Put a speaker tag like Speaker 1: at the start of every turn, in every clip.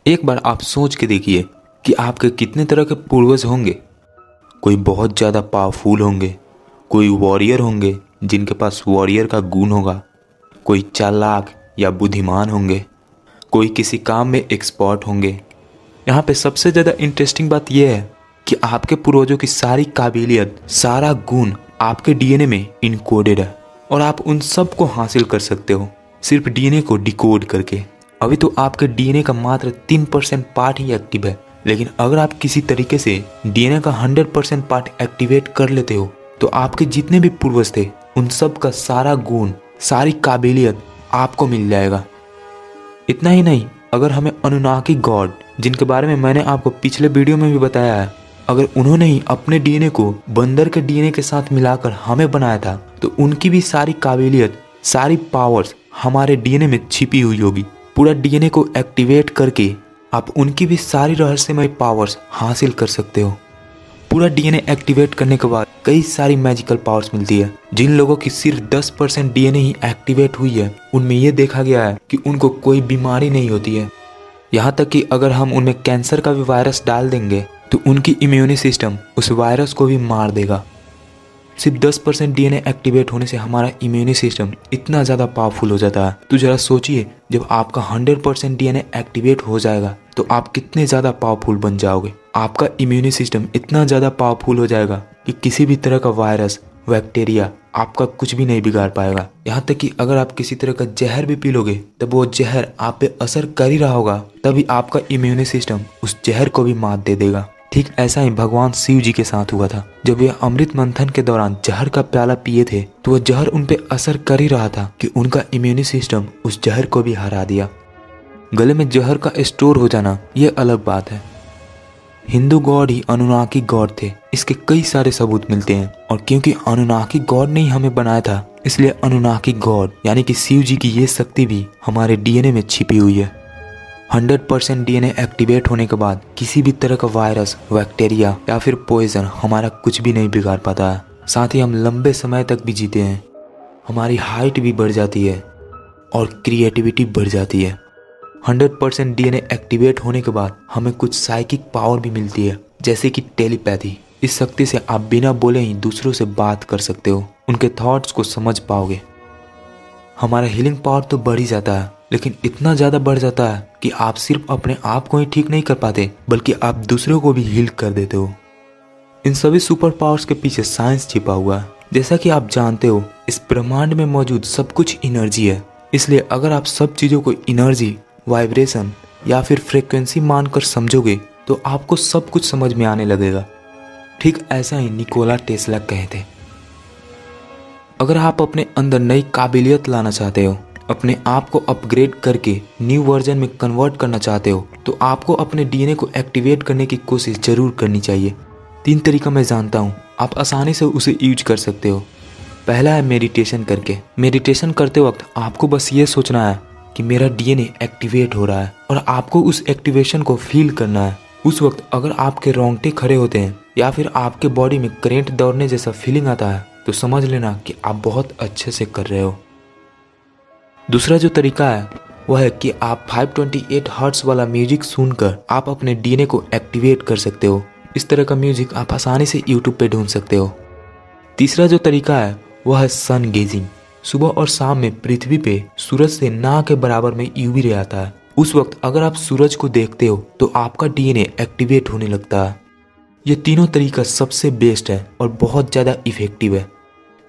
Speaker 1: एक बार आप सोच के देखिए कि आपके कितने तरह के पूर्वज होंगे। कोई बहुत ज़्यादा पावरफुल होंगे, कोई वॉरियर होंगे जिनके पास वॉरियर का गुण होगा, कोई चालाक या बुद्धिमान होंगे, कोई किसी काम में एक्सपर्ट होंगे। यहाँ पे सबसे ज़्यादा इंटरेस्टिंग बात यह है कि आपके पूर्वजों की सारी काबिलियत, सारा गुण आपके डीएनए में इनकोडेड है और आप उन सब को हासिल कर सकते हो सिर्फ डीएनए को डिकोड करके। अभी तो आपके डीएनए का मात्र 3% पार्ट ही एक्टिव है, लेकिन अगर आप किसी तरीके से डीएनए का 100% पार्ट एक्टिवेट कर लेते हो तो आपके जितने भी पूर्वज थे उन सब का सारा गुण, सारी काबिलियत आपको मिल जाएगा। इतना ही नहीं, अगर हमें अनुनाकी गॉड, जिनके बारे में मैंने आपको पिछले वीडियो में भी बताया है, अगर उन्होंने ही अपने डीएनए को बंदर के डीएनए के साथ मिलाकर हमें बनाया था तो उनकी भी सारी काबिलियत, सारी पावर्स हमारे डीएनए में छिपी हुई होगी। पूरा डीएनए को एक्टिवेट करके आप उनकी भी सारी रहस्यमय पावर्स हासिल कर सकते हो। पूरा डीएनए एक्टिवेट करने के बाद कई सारी मैजिकल पावर्स मिलती है। जिन लोगों की सिर्फ 10% डीएनए ही एक्टिवेट हुई है उनमें यह देखा गया है कि उनको कोई बीमारी नहीं होती है। यहाँ तक कि अगर हम उनमें कैंसर का भी वायरस डाल देंगे तो उनकी इम्यूनी सिस्टम उस वायरस को भी मार देगा। सिर्फ 10% डीएनए एक्टिवेट होने से हमारा इम्यूनी सिस्टम इतना ज़्यादा पावरफुल हो जाता है। तो जरा सोचिए, जब आपका 100% डीएनए एक्टिवेट हो जाएगा तो आप कितने ज़्यादा पावरफुल बन जाओगे। आपका इम्यूनी सिस्टम इतना ज़्यादा पावरफुल हो जाएगा कि किसी भी तरह का वायरस, बैक्टीरिया आपका कुछ भी नहीं बिगाड़ पाएगा। यहाँ तक कि अगर आप किसी तरह का जहर भी पी लोगे तब वो जहर आप पे असर कर ही रहा होगा, तभी आपका इम्यूनी सिस्टम उस जहर को भी मात दे देगा। ठीक ऐसा ही भगवान शिव जी के साथ हुआ था। जब वे अमृत मंथन के दौरान जहर का प्याला पिए थे तो वह जहर उन पे असर कर ही रहा था कि उनका इम्यूनी सिस्टम उस जहर को भी हरा दिया। गले में जहर का स्टोर हो जाना यह अलग बात है। हिंदू गॉड ही अनुनाकी गॉड थे, इसके कई सारे सबूत मिलते हैं। और क्योंकि अनुनाकी गॉड ने ही हमें बनाया था, इसलिए अनुनाकी गॉड यानी कि शिव जी की ये शक्ति भी हमारे डीएनए में छिपी हुई है। 100% डीएनए एक्टिवेट होने के बाद किसी भी तरह का वायरस, बैक्टीरिया या फिर पॉइजन हमारा कुछ भी नहीं बिगाड़ पाता है। साथ ही हम लंबे समय तक भी जीते हैं, हमारी हाइट भी बढ़ जाती है और क्रिएटिविटी बढ़ जाती है। 100% डीएनए एक्टिवेट होने के बाद हमें कुछ साइकिक पावर भी मिलती है, जैसे कि टेलीपैथी। इस शक्ति से आप बिना बोले ही दूसरों से बात कर सकते हो, उनके थॉट्स को समझ पाओगे। हमारा हीलिंग पावर तो बढ़ ही जाता है, लेकिन इतना ज़्यादा बढ़ जाता है कि आप सिर्फ अपने आप को ही ठीक नहीं कर पाते बल्कि आप दूसरों को भी हील कर देते हो। इन सभी सुपर पावर्स के पीछे साइंस छिपा हुआ है। जैसा कि आप जानते हो, इस ब्रह्मांड में मौजूद सब कुछ एनर्जी है। इसलिए अगर आप सब चीज़ों को एनर्जी, वाइब्रेशन या फिर फ्रीक्वेंसी मानकर समझोगे तो आपको सब कुछ समझ में आने लगेगा। ठीक ऐसा ही निकोला टेस्ला कहे थे। अगर आप अपने अंदर नई काबिलियत लाना चाहते हो, अपने आप को अपग्रेड करके न्यू वर्जन में कन्वर्ट करना चाहते हो, तो आपको अपने डीएनए को एक्टिवेट करने की कोशिश जरूर करनी चाहिए। 3 तरीका मैं जानता हूँ, आप आसानी से उसे यूज कर सकते हो। पहला है मेडिटेशन करके। मेडिटेशन करते वक्त आपको बस ये सोचना है कि मेरा डीएनए एक्टिवेट हो रहा है और आपको उस एक्टिवेशन को फील करना है। उस वक्त अगर आपके रोंगटे खड़े होते हैं या फिर आपके बॉडी में करंट दौड़ने जैसा फीलिंग आता है तो समझ लेना कि आप बहुत अच्छे से कर रहे हो। दूसरा जो तरीका है वह है कि आप 528 हर्ट्ज वाला म्यूजिक सुनकर आप अपने डीएनए को एक्टिवेट कर सकते हो। इस तरह का म्यूजिक आप आसानी से यूट्यूब पे ढूंढ सकते हो। तीसरा जो तरीका है वह है सन गेजिंग। सुबह और शाम में पृथ्वी पे सूरज से ना के बराबर में यूवी रे आता है। उस वक्त अगर आप सूरज को देखते हो तो आपका डीएनए एक्टिवेट होने लगता है। ये तीनों तरीका सबसे बेस्ट है और बहुत ज़्यादा इफेक्टिव है।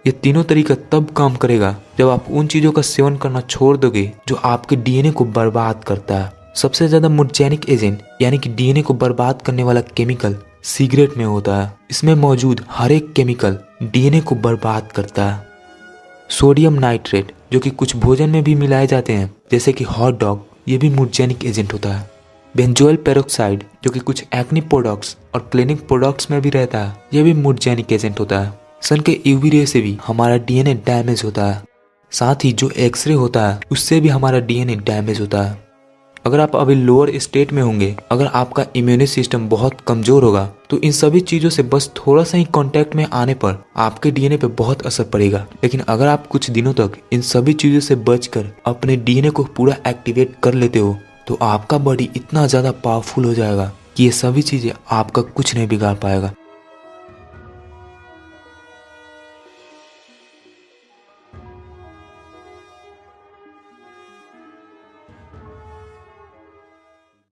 Speaker 1: ये तीनों तरीका तब काम करेगा जब आप उन चीज़ों का सेवन करना छोड़ दोगे जो आपके डीएनए को बर्बाद करता है। सबसे ज़्यादा मुर्जेनिक एजेंट यानी कि डीएनए को बर्बाद करने वाला केमिकल सिगरेट में होता है। इसमें मौजूद हर एक केमिकल डीएनए को बर्बाद करता है। सोडियम नाइट्रेट, जो कि कुछ भोजन में भी मिलाए जाते हैं जैसे कि हॉट डॉग, ये भी मुर्जेनिक एजेंट होता है। बेंजोइल पेरोक्साइड, जो कि कुछ एक्ने प्रोडक्ट्स और क्लीनिंग प्रोडक्ट्स में भी रहता है, यह भी मुर्जेनिक एजेंट होता है। सन के यूवी रे से भी हमारा डीएनए डैमेज होता है। साथ ही जो एक्सरे होता है उससे भी हमारा डीएनए डैमेज होता है। अगर आप अभी लोअर स्टेट में होंगे, अगर आपका इम्यूनी सिस्टम बहुत कमजोर होगा तो इन सभी चीज़ों से बस थोड़ा सा ही कांटेक्ट में आने पर आपके डीएनए पे बहुत असर पड़ेगा। लेकिन अगर आप कुछ दिनों तक इन सभी चीज़ों से बचकर अपने डीएनए को पूरा एक्टिवेट कर लेते हो तो आपका बॉडी इतना ज़्यादा पावरफुल हो जाएगा कि ये सभी चीज़ें आपका कुछ नहीं बिगाड़ पाएगा।